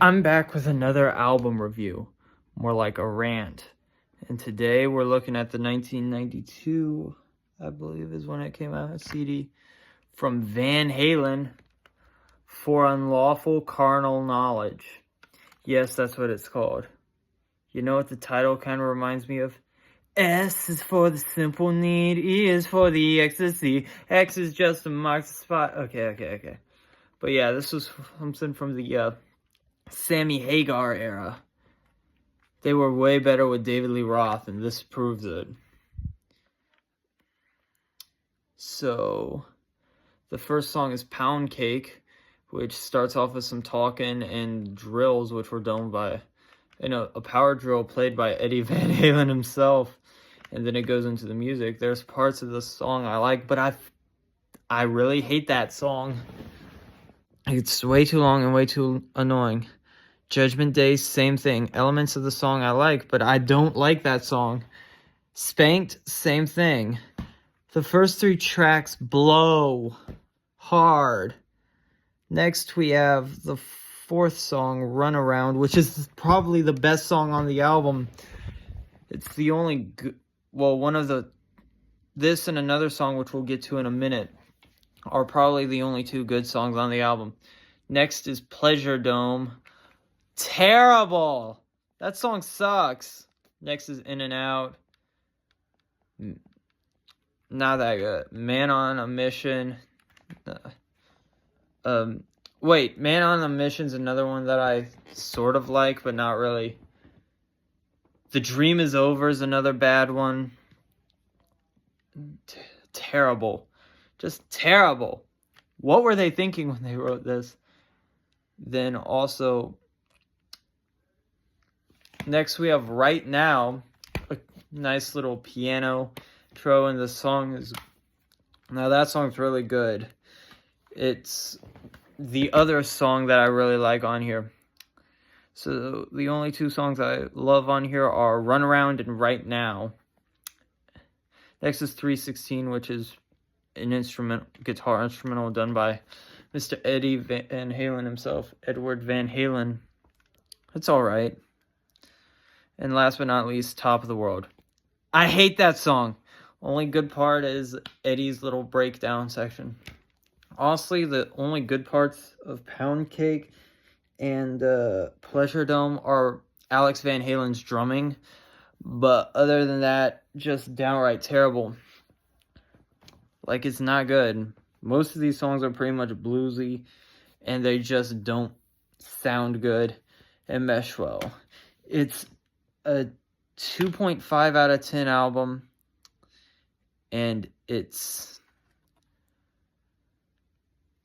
I'm back with another album review, more like a rant. And today we're looking at the 1992, I believe is when it came out, CD from Van Halen for Unlawful Carnal Knowledge. Yes, that's what it's called. You know what the title kind of reminds me of? S is for the simple need, E is for the ecstasy, X is just to mark the spot. Okay. But yeah, this was something from the Sammy Hagar era. They were way better with David Lee Roth, and this proves it. So, the first song is Pound Cake, which starts off with some talking and drills, which were done by, a power drill played by Eddie Van Halen himself. And then it goes into the music. There's parts of the song I like, but I really hate that song. It's way too long and way too annoying. Judgment Day, same thing. Elements of the song I like, but I don't like that song. Spanked, same thing. The first three tracks blow hard. Next, we have the fourth song, Run Around, which is probably the best song on the album. It's the only this and another song, which we'll get to in a minute, are probably the only two good songs on the album. Next is Pleasure Dome. Terrible! That song sucks. Next is In and Out. Not that good. Man on a Mission. Man on a Mission's another one that I sort of like, but not really. The Dream Is Over is another bad one. Terrible. Just terrible. What were they thinking when they wrote this? Then also, next we have Right Now, a nice little piano intro, and the song is, now that song's really good. It's the other song that I really like on here. So the only two songs I love on here are Run Around and Right Now. Next is 316, which is an guitar instrumental done by Mr. Eddie Van Halen himself, Edward Van Halen. It's alright. And last but not least, Top of the World. I hate that song. Only good part is Eddie's little breakdown section. Honestly, the only good parts of Pound Cake and Pleasure Dome are Alex Van Halen's drumming. But other than that, just downright terrible. Like, it's not good. Most of these songs are pretty much bluesy, and they just don't sound good and mesh well. It's a 2.5 out of 10 album, and it's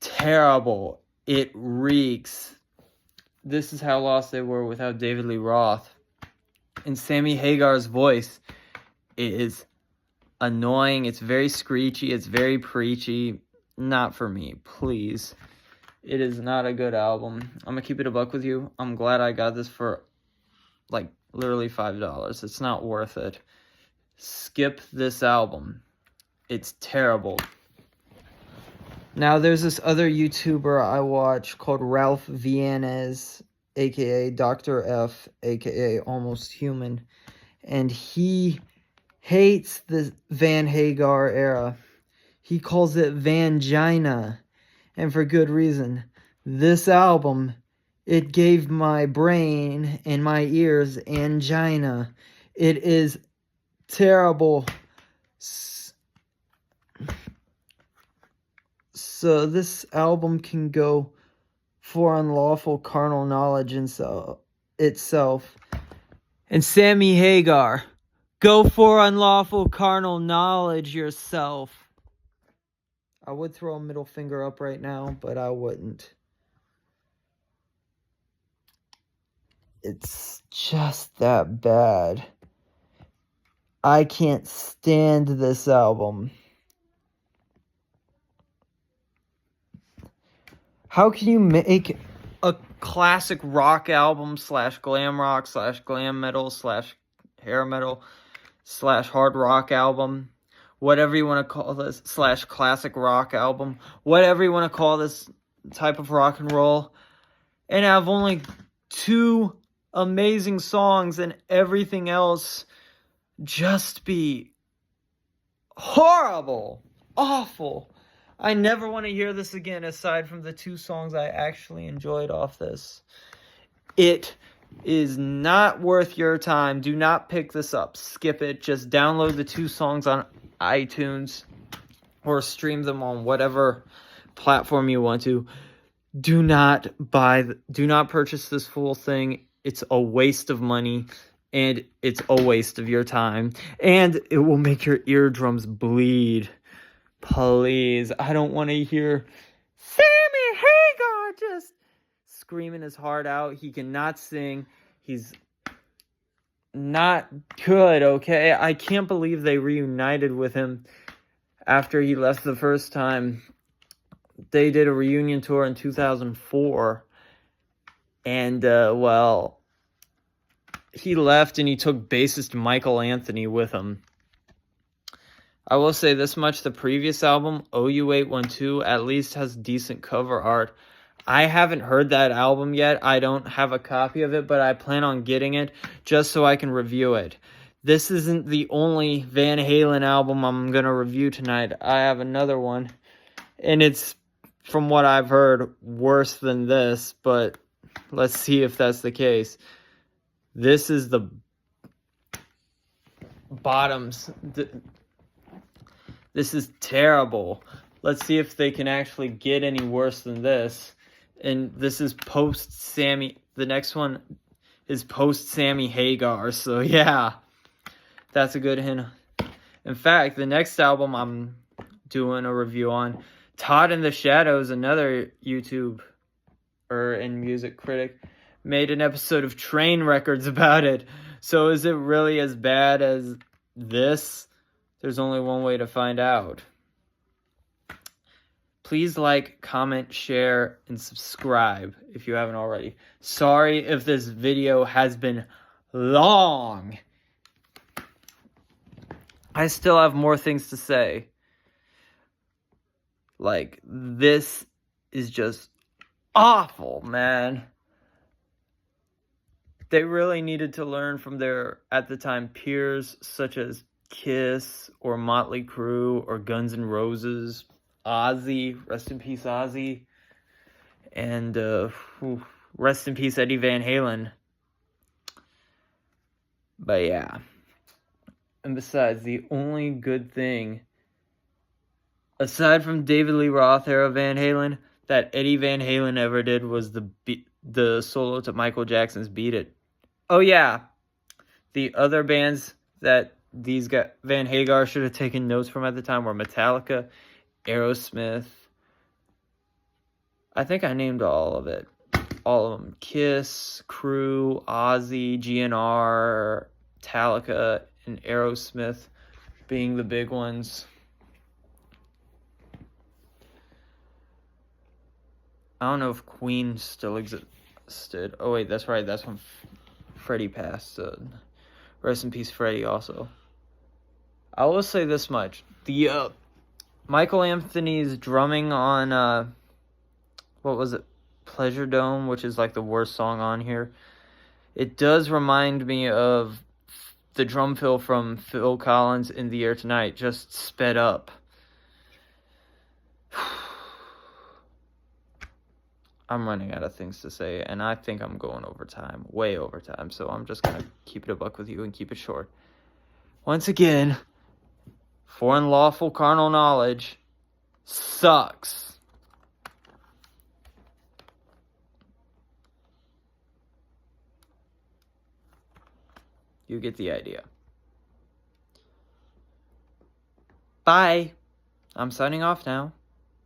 terrible. It reeks. This is how lost they were without David Lee Roth. And Sammy Hagar's voice is annoying. It's very screechy. It's very preachy. Not for me, please. It is not a good album. I'm gonna keep it a buck with you. I'm glad I got this for like literally $5. It's not worth it. Skip this album. It's terrible. Now there's this other YouTuber I watch called Ralph Viennes, aka Dr. F, aka Almost Human, and he hates the Van Hagar era. He calls it Vangina, and for good reason. This album, it gave my brain and my ears angina. It is terrible. So this album can go for Unlawful Carnal Knowledge itself. And Sammy Hagar, go for Unlawful Carnal Knowledge yourself. I would throw a middle finger up right now, but I wouldn't. It's just that bad. I can't stand this album. How can you make a classic rock album / glam rock / glam metal / hair metal / hard rock album, whatever you want to call this, / classic rock album, whatever you want to call this type of rock and roll, and have only 2 amazing songs and everything else just be horrible, awful. I never want to hear this again aside from the 2 songs I actually enjoyed off this. It is not worth your time. Do not pick this up. Skip it. Just download the 2 songs on iTunes or stream them on whatever platform you want to. Do not purchase this full thing. It's a waste of money and it's a waste of your time and it will make your eardrums bleed. Please, I don't want to hear Sammy Hagar just screaming his heart out. He cannot sing. He's not good, okay? I can't believe they reunited with him after he left the first time. They did a reunion tour in 2004. And, well, he left and he took bassist Michael Anthony with him. I will say this much, the previous album, OU812, at least has decent cover art. I haven't heard that album yet. I don't have a copy of it, but I plan on getting it just so I can review it. This isn't the only Van Halen album I'm going to review tonight. I have another one, and it's, from what I've heard, worse than this, but let's see if that's the case. This is the bottoms. This is terrible. Let's see if they can actually get any worse than this. And this is post-Sammy. The next one is post-Sammy Hagar. So, yeah. That's a good hint. In fact, the next album I'm doing a review on, Todd in the Shadows, another YouTube and music critic, made an episode of Train Records about it. So is it really as bad as this? There's only one way to find out. Please like, comment, share, and subscribe if you haven't already. Sorry if this video has been long. I still have more things to say. Like, this is just awful, man. They really needed to learn from their, at the time, peers such as Kiss or Motley Crue or Guns N' Roses, Ozzy, rest in peace Ozzy, and rest in peace Eddie Van Halen. But yeah, and besides, the only good thing, aside from David Lee Roth era Van Halen, that Eddie Van Halen ever did was the solo to Michael Jackson's Beat It. Oh yeah, the other bands that these guys, Van Hagar, should have taken notes from at the time were Metallica, Aerosmith. I think I named all of it. All of them. Kiss, Crew, Ozzy, GNR, Metallica, and Aerosmith being the big ones. I don't know if Queen still existed. Oh wait, that's right. That's when Freddie passed. Rest in peace, Freddie, also. I will say this much. The Michael Anthony's drumming on, what was it? Pleasure Dome, which is like the worst song on here. It does remind me of the drum fill from Phil Collins' In the Air Tonight, just sped up. I'm running out of things to say, and I think I'm going over time, way over time, so I'm just going to keep it a buck with you and keep it short. Once again, for Unlawful Carnal Knowlage sucks. You get the idea. Bye. I'm signing off now.